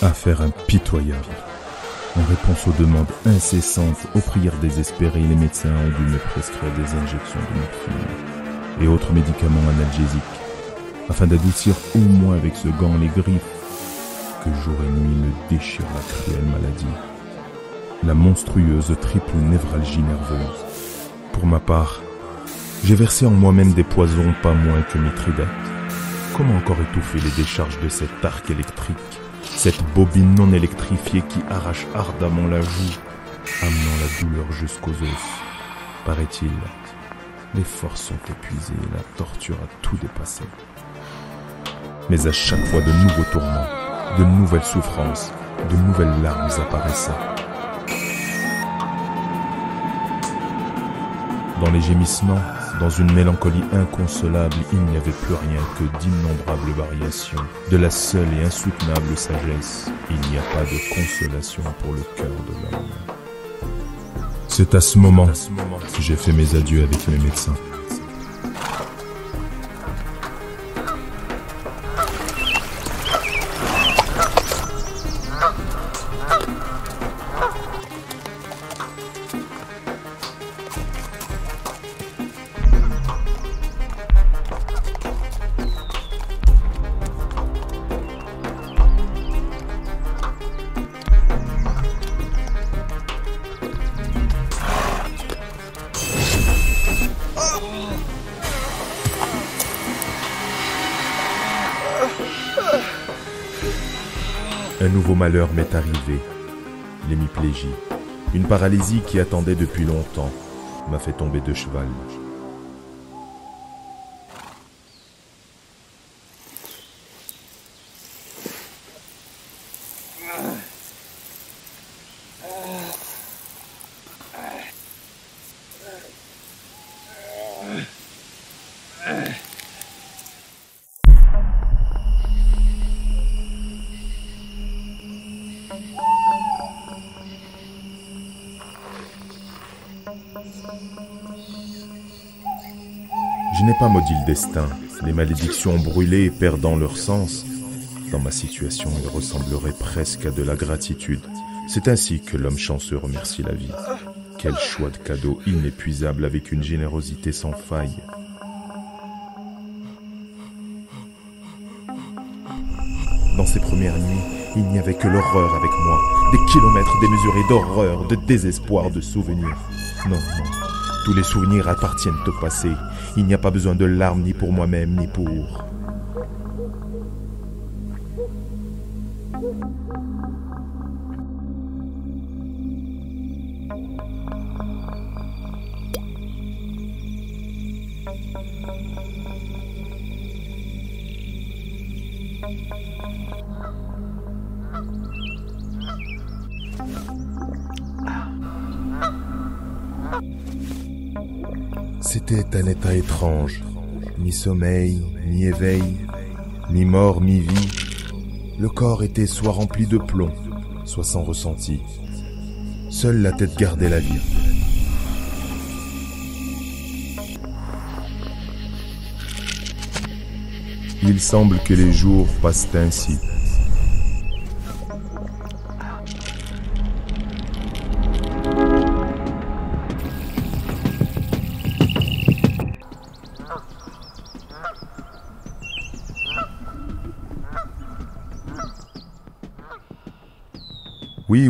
Affaire impitoyable. En réponse aux demandes incessantes, aux prières désespérées, les médecins ont dû me prescrire des injections de morphine et autres médicaments analgésiques, afin d'adoucir au moins avec ce gant les griffes que jour et nuit me déchire la cruelle maladie, la monstrueuse triple névralgie nerveuse. Pour ma part, j'ai versé en moi-même des poisons pas moins que Mithridate. Comment encore étouffer les décharges de cet arc électrique, cette bobine non électrifiée qui arrache ardemment la joue, amenant la douleur jusqu'aux os? Paraît-il, les forces sont épuisées et la torture a tout dépassé. Mais à chaque fois de nouveaux tourments, de nouvelles souffrances, de nouvelles larmes apparaissaient. Dans les gémissements, dans une mélancolie inconsolable, il n'y avait plus rien que d'innombrables variations, de la seule et insoutenable sagesse. Il n'y a pas de consolation pour le cœur de l'homme. C'est à ce moment que j'ai fait mes adieux avec mes médecins. Un nouveau malheur m'est arrivé, l'hémiplégie. Une paralysie qui attendait depuis longtemps m'a fait tomber de cheval. Je n'ai pas maudit le destin, les malédictions brûlées perdant leur sens. Dans ma situation, il ressemblerait presque à de la gratitude. C'est ainsi que l'homme chanceux remercie la vie. Quel choix de cadeau inépuisable avec une générosité sans faille. Dans ces premières nuits, il n'y avait que l'horreur avec moi. Des kilomètres démesurés d'horreur, de désespoir, de souvenirs. Non, non. Tous les souvenirs appartiennent au passé. Il n'y a pas besoin de larmes ni pour moi-même, ni pour... C'était un état étrange, ni sommeil, ni éveil, ni mort, ni vie. Le corps était soit rempli de plomb, soit sans ressenti. Seule la tête gardait la vie. Il semble que les jours passent ainsi.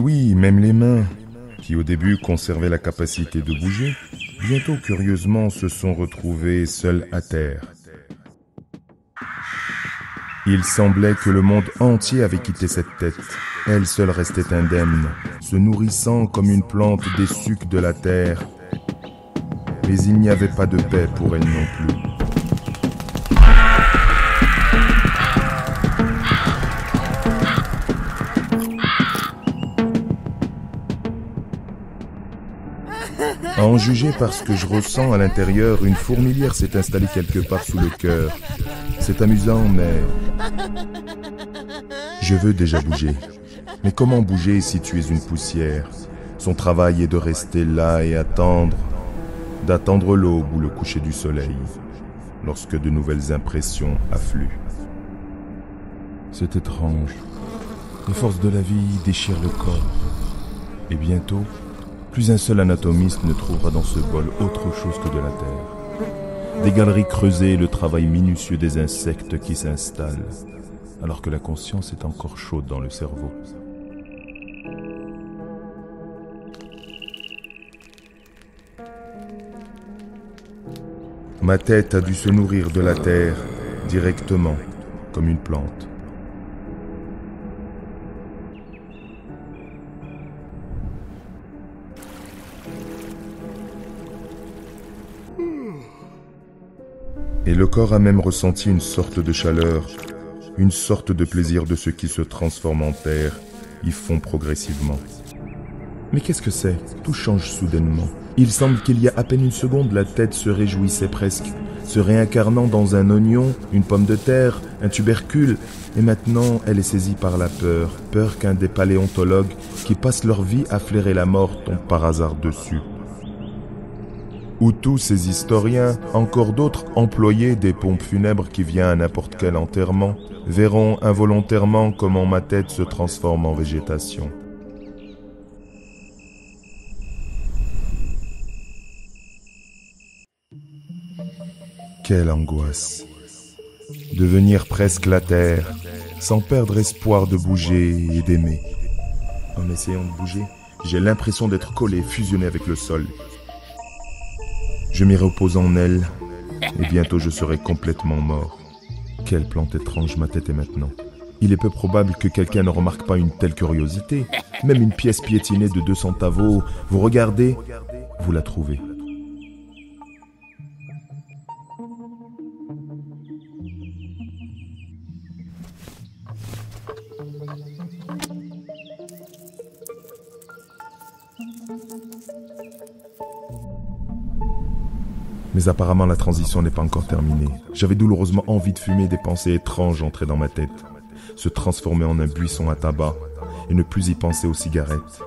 Oui, même les mains, qui au début conservaient la capacité de bouger, bientôt curieusement se sont retrouvées seules à terre. Il semblait que le monde entier avait quitté cette tête. Elle seule restait indemne, se nourrissant comme une plante des sucs de la terre. Mais il n'y avait pas de paix pour elle non plus. À en juger par ce que je ressens à l'intérieur, une fourmilière s'est installée quelque part sous le cœur. C'est amusant, mais... Je veux déjà bouger. Mais comment bouger si tu es une poussière? Son travail est de rester là et attendre, d'attendre l'aube ou le coucher du soleil, lorsque de nouvelles impressions affluent. C'est étrange. Les forces de la vie déchirent le corps. Et bientôt, plus un seul anatomiste ne trouvera dans ce bol autre chose que de la terre. Des galeries creusées, le travail minutieux des insectes qui s'installent, alors que la conscience est encore chaude dans le cerveau. Ma tête a dû se nourrir de la terre directement, comme une plante. Et le corps a même ressenti une sorte de chaleur, une sorte de plaisir de ceux qui se transforment en terre, y font progressivement. Mais qu'est-ce que c'est? Tout change soudainement. Il semble qu'il y a à peine une seconde, la tête se réjouissait presque, se réincarnant dans un oignon, une pomme de terre, un tubercule, et maintenant elle est saisie par la peur, peur qu'un des paléontologues qui passent leur vie à flairer la mort tombe par hasard dessus. Ou tous ces historiens, encore d'autres employés des pompes funèbres qui viennent à n'importe quel enterrement, verront involontairement comment ma tête se transforme en végétation. Quelle angoisse! Devenir presque la terre, sans perdre espoir de bouger et d'aimer. En essayant de bouger, j'ai l'impression d'être collé, fusionné avec le sol. Je m'y repose en elle, et bientôt je serai complètement mort. Quelle plante étrange ma tête est maintenant. Il est peu probable que quelqu'un ne remarque pas une telle curiosité. Même une pièce piétinée de 2 centavos, vous regardez, vous la trouvez. Mais apparemment la transition n'est pas encore terminée. J'avais douloureusement envie de fumer, des pensées étranges entraient dans ma tête, se transformer en un buisson à tabac et ne plus y penser aux cigarettes.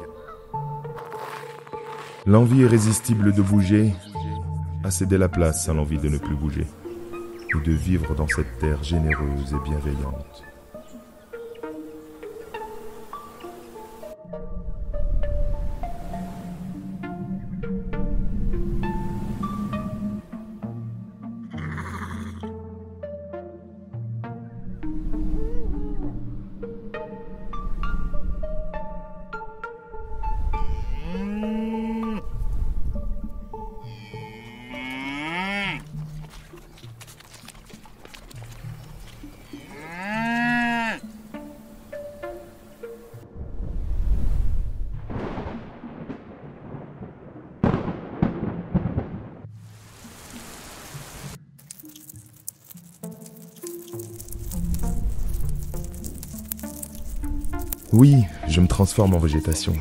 L'envie irrésistible de bouger a cédé la place à l'envie de ne plus bouger et de vivre dans cette terre généreuse et bienveillante. Oui, je me transforme en végétation,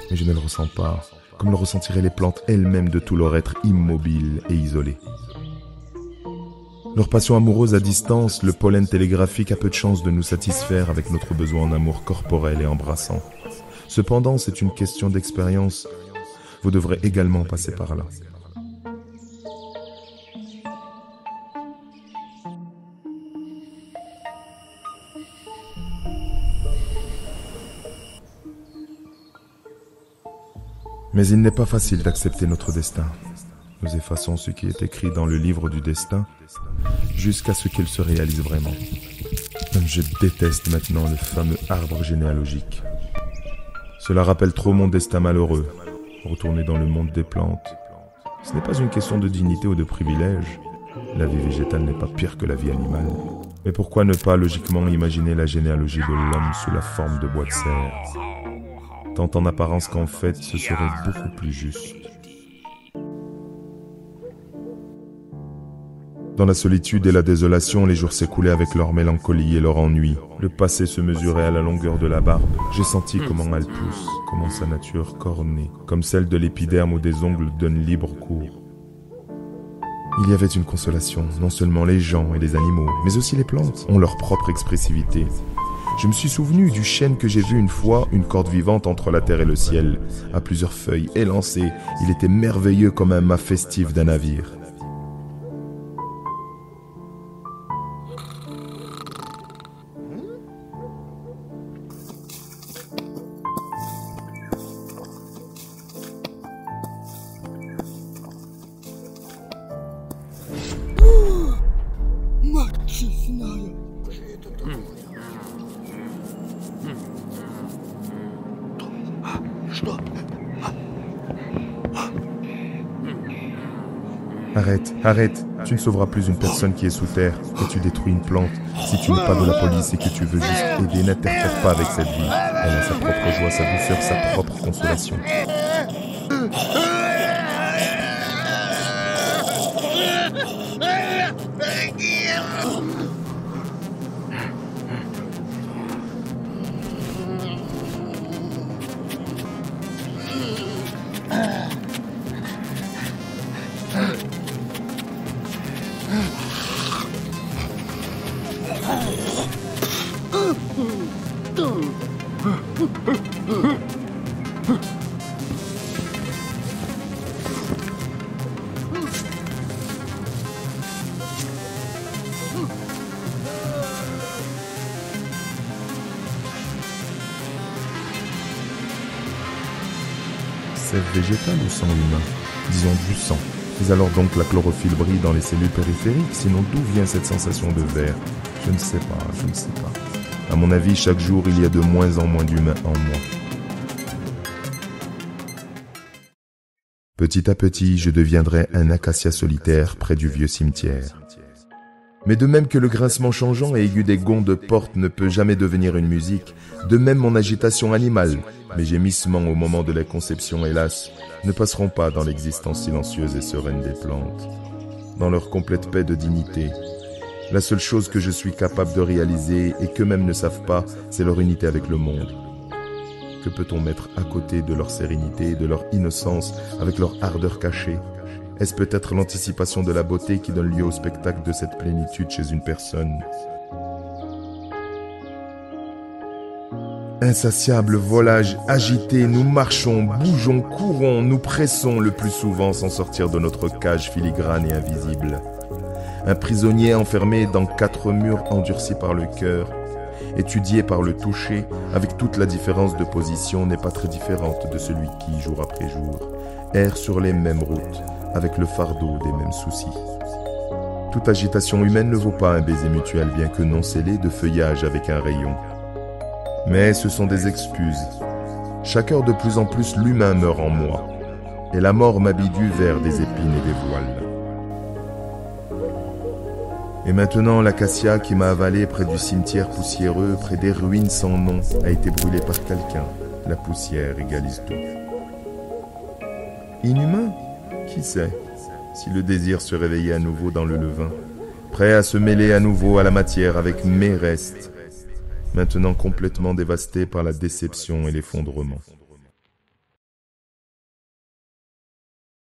mais je ne le ressens pas, comme le ressentiraient les plantes elles-mêmes de tout leur être immobile et isolé. Leur passion amoureuse à distance, le pollen télégraphique a peu de chance de nous satisfaire avec notre besoin en amour corporel et embrassant. Cependant, c'est une question d'expérience. Vous devrez également passer par là. Mais il n'est pas facile d'accepter notre destin. Nous effaçons ce qui est écrit dans le livre du destin jusqu'à ce qu'il se réalise vraiment. Même je déteste maintenant le fameux arbre généalogique. Cela rappelle trop mon destin malheureux. Retourner dans le monde des plantes. Ce n'est pas une question de dignité ou de privilège. La vie végétale n'est pas pire que la vie animale. Mais pourquoi ne pas logiquement imaginer la généalogie de l'homme sous la forme de bois de serre ? Tant en apparence qu'en fait, ce serait beaucoup plus juste. Dans la solitude et la désolation, les jours s'écoulaient avec leur mélancolie et leur ennui. Le passé se mesurait à la longueur de la barbe. J'ai senti comment elle pousse, comment sa nature cornée, comme celle de l'épiderme ou des ongles, donne libre cours. Il y avait une consolation, non seulement les gens et les animaux, mais aussi les plantes ont leur propre expressivité. Je me suis souvenu du chêne que j'ai vu une fois, une corde vivante entre la terre et le ciel, à plusieurs feuilles élancées. Il était merveilleux comme un mât festif d'un navire. Arrête, tu ne sauveras plus une personne qui est sous terre et tu détruis une plante. Si tu n'es pas de la police et que tu veux juste aider, n'interfère pas avec cette vie. Elle a sa propre joie, sa douceur, sa propre consolation. C'est végétal ou sang humain? Disons du sang. Mais alors donc la chlorophylle brille dans les cellules périphériques, sinon d'où vient cette sensation de vert? Je ne sais pas. À mon avis, chaque jour, il y a de moins en moins d'humains en moi. Petit à petit, je deviendrai un acacia solitaire près du vieux cimetière. Mais de même que le grincement changeant et aigu des gonds de porte ne peut jamais devenir une musique, de même mon agitation animale, mes gémissements au moment de la conception, hélas, ne passeront pas dans l'existence silencieuse et sereine des plantes. Dans leur complète paix de dignité, la seule chose que je suis capable de réaliser et qu'eux-mêmes ne savent pas, c'est leur unité avec le monde. Que peut-on mettre à côté de leur sérénité, de leur innocence, avec leur ardeur cachée? Est-ce peut-être l'anticipation de la beauté qui donne lieu au spectacle de cette plénitude chez une personne? Insatiable volage agité, nous marchons, bougeons, courons, nous pressons le plus souvent sans sortir de notre cage filigrane et invisible. Un prisonnier enfermé dans 4 murs endurcis par le cœur, étudié par le toucher, avec toute la différence de position, n'est pas très différente de celui qui, jour après jour, erre sur les mêmes routes, avec le fardeau des mêmes soucis. Toute agitation humaine ne vaut pas un baiser mutuel, bien que non scellé de feuillage avec un rayon. Mais ce sont des excuses. Chaque heure de plus en plus, l'humain meurt en moi, et la mort m'habille du vert des épines et des voiles. Et maintenant, l'acacia qui m'a avalé près du cimetière poussiéreux, près des ruines sans nom, a été brûlée par quelqu'un. La poussière égalise tout. Inhumain? Qui sait, si le désir se réveillait à nouveau dans le levain, prêt à se mêler à nouveau à la matière avec mes restes, maintenant complètement dévastés par la déception et l'effondrement.